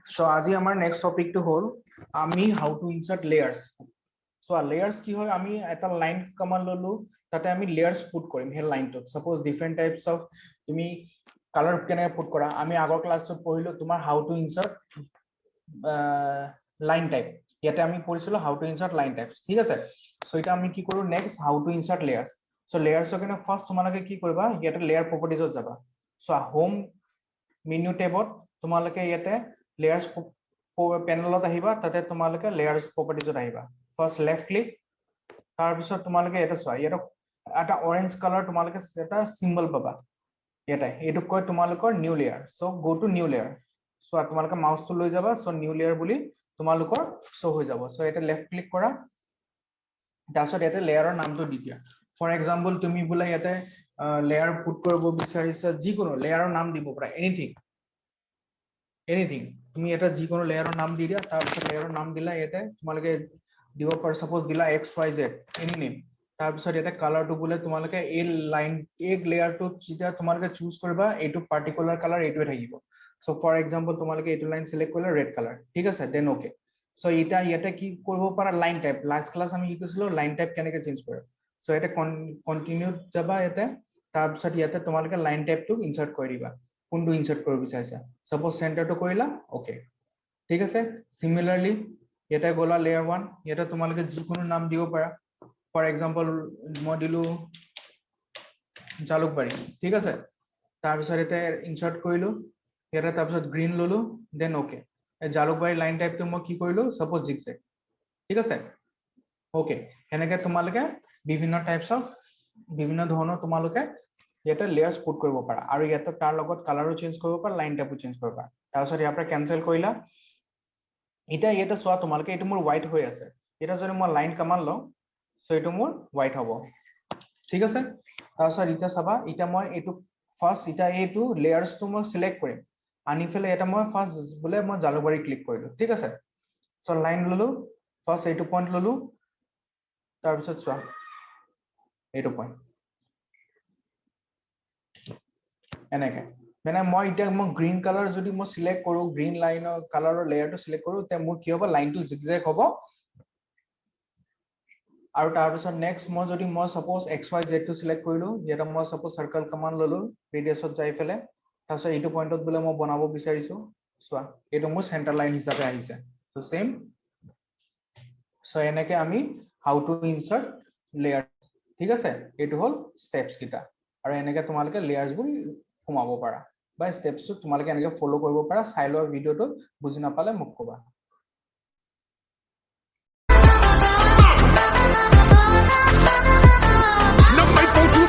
So আজি আমাৰ next topic to হল আমি how to insert layers. So layers কি হয় আমি এটা লাইন কমান্ড ললো তাতে আমি layers put কৰিম হে লাইনটো suppose different types of তুমি color কেনে put কৰা আমি আগৰ ক্লাছত পঢ়িলো তোমাৰ how to insert line type ইয়াতে আমি পঢ়িছিলো how to insert line types ঠিক আছে সো এটা আমি কি কৰো next how to insert layers so layers ৰ কাৰণে ফাৰ্স্ট তোমালোকে কি কৰিবা ইয়াতে layer properties ত যাবা so home menu tabত তোমালোকে ইয়াতে layers panelত আহিবা তাতে তোমালোকে layers properties ত আহিবা ফাৰ্স্ট লেফট ক্লিক তাৰ পিছত তোমালোকে এটা চোৱা ইয়াতে এটা orange color তোমালোকে এটা সিম্বল পাবা ইয়াতে এটো কয় তোমালোকৰ new layer so go to new layer so তোমালোকে মাউসটো লৈ যাবা সো নিউ লেয়াৰ বুলি তোমালোকৰ শো হৈ যাব সো এটা লেফট ক্লিক কৰা তাৰপিছত ইয়াতে লেয়াৰৰ নামটো দি দিয়া ফৰ এক্সাম্পল তুমি বুলা ইয়াতে লেয়াৰ পুট কৰিব বিচাৰিছা যিকোনো লেয়াৰৰ নাম দিব পাৰা এনিথিং তুমি এটা যিকোনো লেয়াৰৰ নাম দি দিয়া তাৰপিছত লেয়াৰৰ নাম দিলা ইয়াতে তোমালোকে দিব পাৰা সাপোজ দিলা xyz এনি নেম তাৰপিছত ইয়াতে কালাৰটো বুলে তোমালোকে এই লাইন এক লেয়াৰটো যেটা তোমালোকে চুজ কৰিবা এইটো পাৰ্টিকুলাৰ কালাৰ এইটোৱে থাকিব সো ফৰ এক্সাম্পল তোমালোকে এইটো লাইন সিলেক্ট কৰিলা ৰেড কালাৰ ঠিক আছে দেন ওকে সো এটা ইয়াতে কি কৰিব পাৰা লাইন টাইপ লাস্ট ক্লাস আমি শিকিছিলো লাইন টাইপ কেনেকৈ চেঞ্জ কৰে সো এটা কন্টিনিউ যাবা ইয়াতে তাৰপিছত ইয়াতে তোমালোকে লাইন টাইপটো ইনসাৰ্ট কৰি দিবা কোনটো ইনসাৰ্ট কৰিব বিচাৰিছা সাপোজ সেন্টাৰটো কৰিলা ওকে ঠিক আছে সিমিলাৰলি ইয়াতে গলা লেয়াৰ 1 ইয়াতে তোমালোকে যিকোনো নাম দিব পাৰা ফৰ এক্সাম্পল মই দিলো জালুকবাৰী ঠিক আছে তাৰপিছত ইয়াতে ইনসাৰ্ট কৰিলো ইয়াতে তাৰপিছত গ্ৰীন ললো দেন ওকে জালুকবাৰী লাইন টাইপটো মই কি কৰিলো সাপোজ জিগজেগ ঠিক আছে ওকে এনেকে তোমালোকে বিভিন্ন টাইপস অফ বিভিন্ন ধৰণৰ তোমালোকে ইয়াতে লেয়াৰ্স পুট কৰিব পাৰা আৰু ইয়াতে তাৰ লগত কালাৰো চেঞ্জ কৰিব পাৰা লাইন টাইপো চেঞ্জ কৰিব পাৰা তাৰপিছত ইয়াৰ পৰা ক্যান্সেল কৰিলা এটা ইয়াতে চোৱা তোমালোকে এটো মোৰ হোৱাইট হৈ আছে এটা যদি মই লাইন কমান্ড লওঁ সো এটো মোৰ হোৱাইট হ'ব ঠিক আছে তাৰপিছত এটা চাবা এটা মই এটো ফাৰ্স্ট এটা এটো লেয়াৰ্সটো মই সিলেক্ট কৰিম আনি ফেলে এটা মই ফাৰ্স্ট বুলে মই জালুকবাৰী ক্লিক কৰিলো ঠিক আছে সো লাইন ললো ফাৰ্স্ট এইটো পয়েন্ট ললো তাৰপিছত চোৱা এইটো পয়েন্ট এনেকে মানে মই এটা মই গ্ৰীন কালাৰ যদি মই সিলেক্ট কৰো গ্ৰীন লাইনৰ কালাৰৰ লেয়াৰটো সিলেক্ট কৰো তে মোৰ কি হ'ব লাইনটো জিগজেগ হ'ব আৰু তাৰ পিছত নেক্সট মই যদি মই সাপোজ xyz টো সিলেক্ট কৰিলো যেটা মই সাপোজ সাৰ্কেল কমান্ড ললো ৰেডিয়াছত যাই ফেলে তাৰপিছত এইটো পয়েন্টত বুলে মই বনাব বিচাৰিছো চোৱা এইটো মোৰ সেন্টাৰ লাইন হিচাপে আহিছে সো সেম সো এনেকে আমি হাউ টু ইনসাৰ্ট লেয়াৰ ঠিক আছে এইটো হল স্টেপস কিটা আৰু এনেকে তোমালোকে লেয়াৰ্স বোৰ সোমাব পাৰা বা স্টেপসটো তোমালোকে এনেকে ফলো কৰিব পাৰা চাই লোৱা ভিডিওটো বুজি নাপালে মোক কবা